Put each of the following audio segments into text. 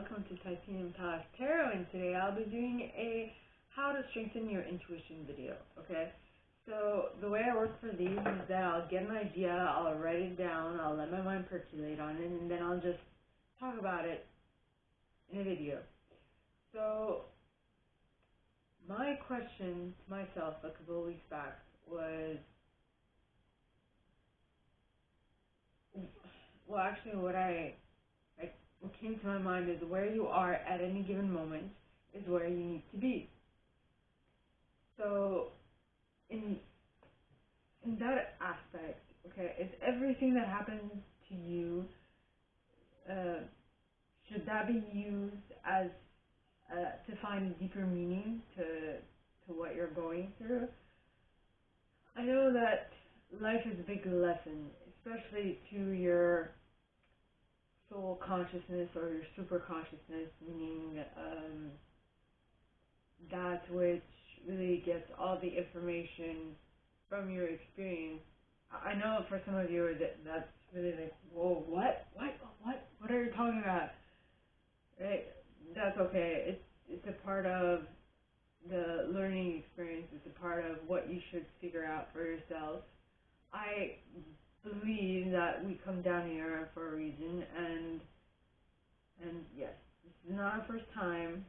welcome to Titanium Palace Tarot, and today I'll be doing a how to strengthen your intuition video, okay? So the way I work for these is that I'll get an idea, I'll write it down, I'll let my mind percolate on it, and then I'll just talk about it in a video. So my question to myself a couple of weeks back was, well, actually what came to my mind is where you are at any given moment is where you need to be. So in that aspect, okay, is everything that happens to you, should that be used as to find deeper meaning to what you're going through? I know that life is a big lesson, especially to your soul consciousness or your super consciousness, meaning that which really gets all the information from your experience. I know for some of you that's really like, whoa, what are you talking about? Right? That's okay. It's a part of the learning experience. It's a part of what you should figure out for yourself. I believe that we come down here for a reason, and yes, this is not our first time,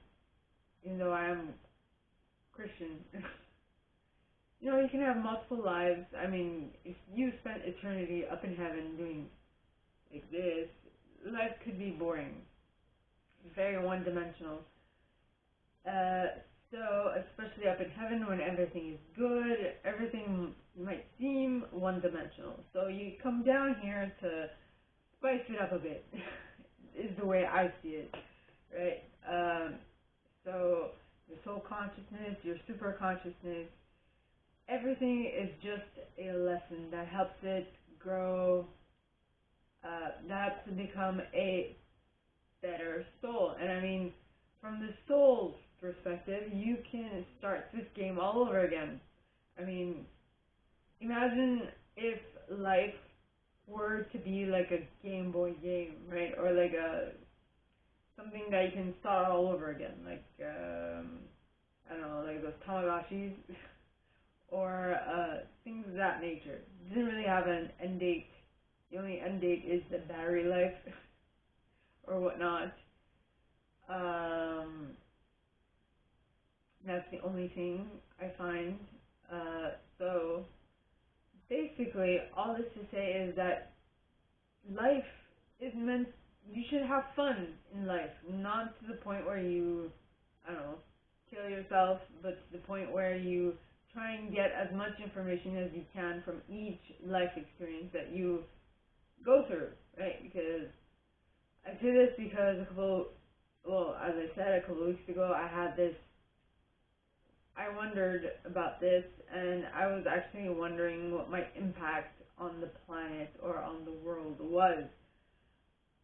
even though I am Christian. You know, you can have multiple lives. I mean, if you spent eternity up in heaven doing like this, life could be boring, very one-dimensional. So, especially up in heaven when everything is good, everything might seem one-dimensional. So you come down here to spice it up a bit, is the way I see it, right? So your soul consciousness, your super consciousness, everything is just a lesson that helps it grow, that to become a better soul. And I mean, from the soul's perspective, you can start this game all over again. I mean, imagine if life were to be like a Game Boy game, right? Or like something that you can start all over again, like I don't know, like those Tamagotchis or things of that nature. It doesn't really have an end date. The only end date is the battery life or whatnot. That's the only thing I find. So basically, all this to say is that life is meant, you should have fun in life, not to the point where you, I don't know, kill yourself, but to the point where you try and get as much information as you can from each life experience that you go through, right? Because I say this because as I said, a couple of weeks ago, I wondered about this, and I was actually wondering what my impact on the planet or on the world was.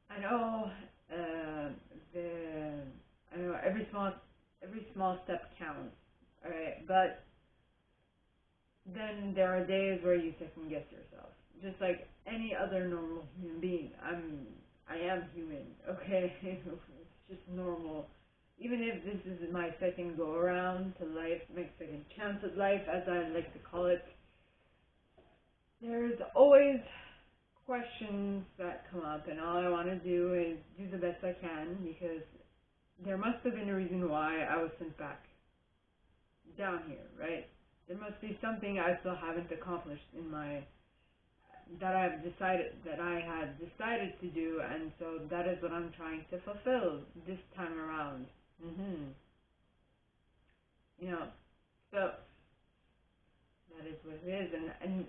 I know, every small step counts, alright, but then there are days where you second guess yourself, just like any other normal human being. I am human, okay? It's just normal. Even if this is my second go around to life, my second chance at life, as I like to call it, there's always questions that come up, and all I want to do is do the best I can, because there must have been a reason why I was sent back down here, right? There must be something I still haven't accomplished that I had decided to do, and so that is what I'm trying to fulfill this time around. You know, so that is what it is, and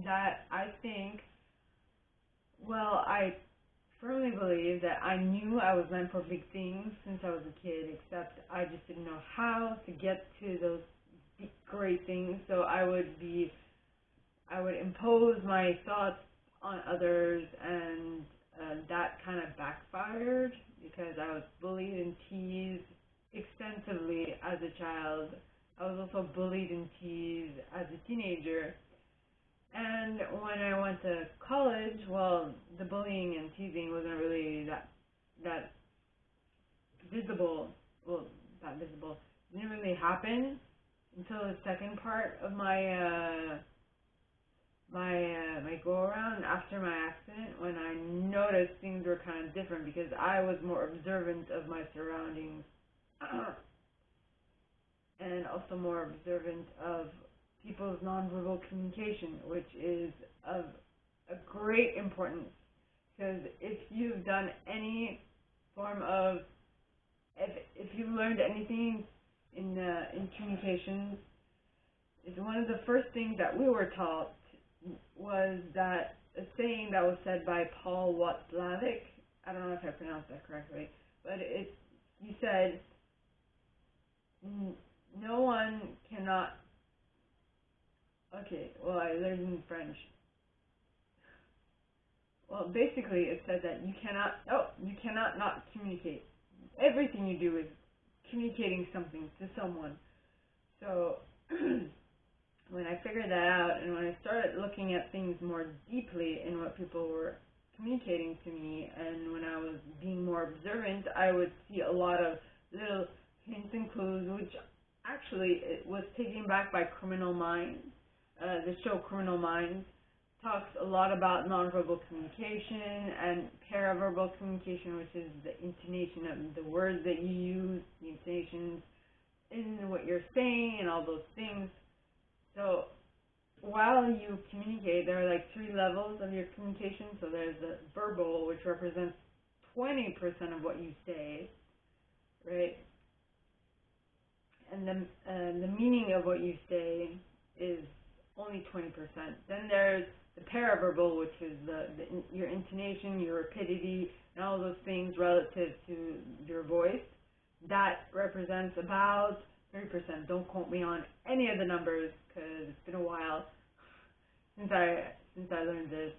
that I think, well, I firmly believe that I knew I was meant for big things since I was a kid, except I just didn't know how to get to those big, great things. So I would impose my thoughts on others, and that kind of backfired because I was bullied and teased extensively as a child. I was also bullied and teased as a teenager. And when I went to college, well, the bullying and teasing wasn't really that visible, well, not visible, didn't really happen until the second part of my my go around after my accident, when I noticed things were kind of different because I was more observant of my surroundings and also more observant of people's nonverbal communication, which is of a great importance, because if you've done any form of, if you've learned anything in communications, is one of the first things that we were taught was that a saying that was said by Paul Watzlawick. I don't know if I pronounced that correctly, but he said, no one cannot, okay, well, I learned in French. Well, basically it said that you cannot not communicate. Everything you do is communicating something to someone. So when I figured that out, and when I started looking at things more deeply in what people were communicating to me, and when I was being more observant, I would see a lot of little hints and clues, which actually it was taken back by Criminal Minds. The show Criminal Minds talks a lot about nonverbal communication and paraverbal communication, which is the intonation of the words that you use, the intonations in what you're saying, and all those things. So while you communicate, there are like 3 levels of your communication. So there's the verbal, which represents 20% of what you say, right? And the meaning of what you say is only 20%. Then there's the paraverbal, which is your intonation, your rapidity, and all those things relative to your voice. That represents about 30%. Don't quote me on any of the numbers, because it's been a while since I learned this.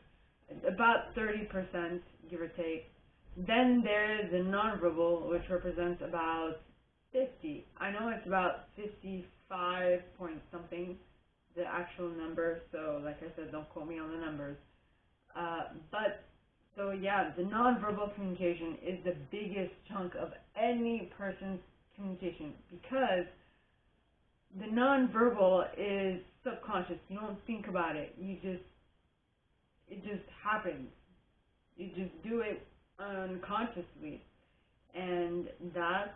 About 30%, give or take. Then there is the nonverbal, which represents about 50. I know it's about 55 point something, the actual number. So, like I said, don't quote me on the numbers. So yeah, the nonverbal communication is the biggest chunk of any person's communication, because the nonverbal is subconscious. You don't think about it. It just happens. You just do it unconsciously, and that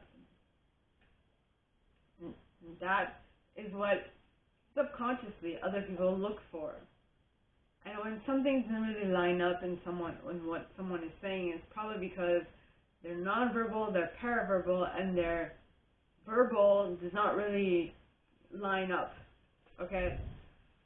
is what subconsciously other people look for. And when something doesn't really line up in what someone is saying, it's probably because they're nonverbal, they're paraverbal, and their verbal does not really line up. Okay?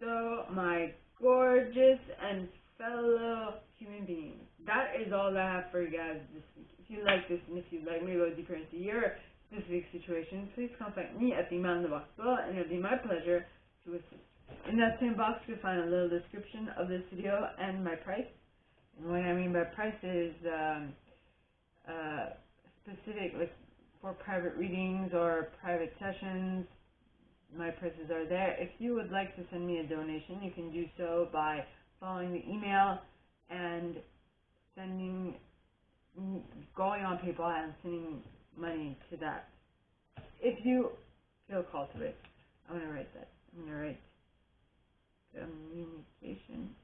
So, my gorgeous and fellow human beings, that is all I have for you guys this week. If you like this, and if you'd like me to go deeper into your specific situation, please contact me at the email in the box below, and it'll be my pleasure to assist. In that same box, you'll find a little description of this video and my price. And what I mean by price is specific, like for private readings or private sessions. My prices are there. If you would like to send me a donation, you can do so by following the email and going on PayPal and sending money to that. If you feel called to it, I'm going to write that. I'm going to write communication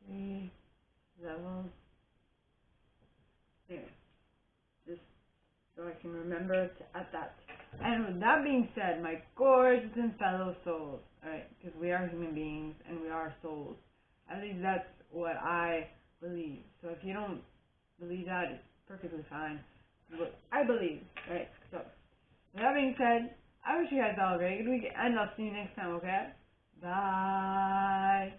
3 levels. There. Just so I can remember to add that. And with that being said, my gorgeous and fellow souls, alright, because we are human beings and we are souls. At least that's what I believe. So if you don't believe that, it's perfectly fine. But I believe, right? So, with that being said, I wish you guys all a very good week, and I'll see you next time, okay? Bye!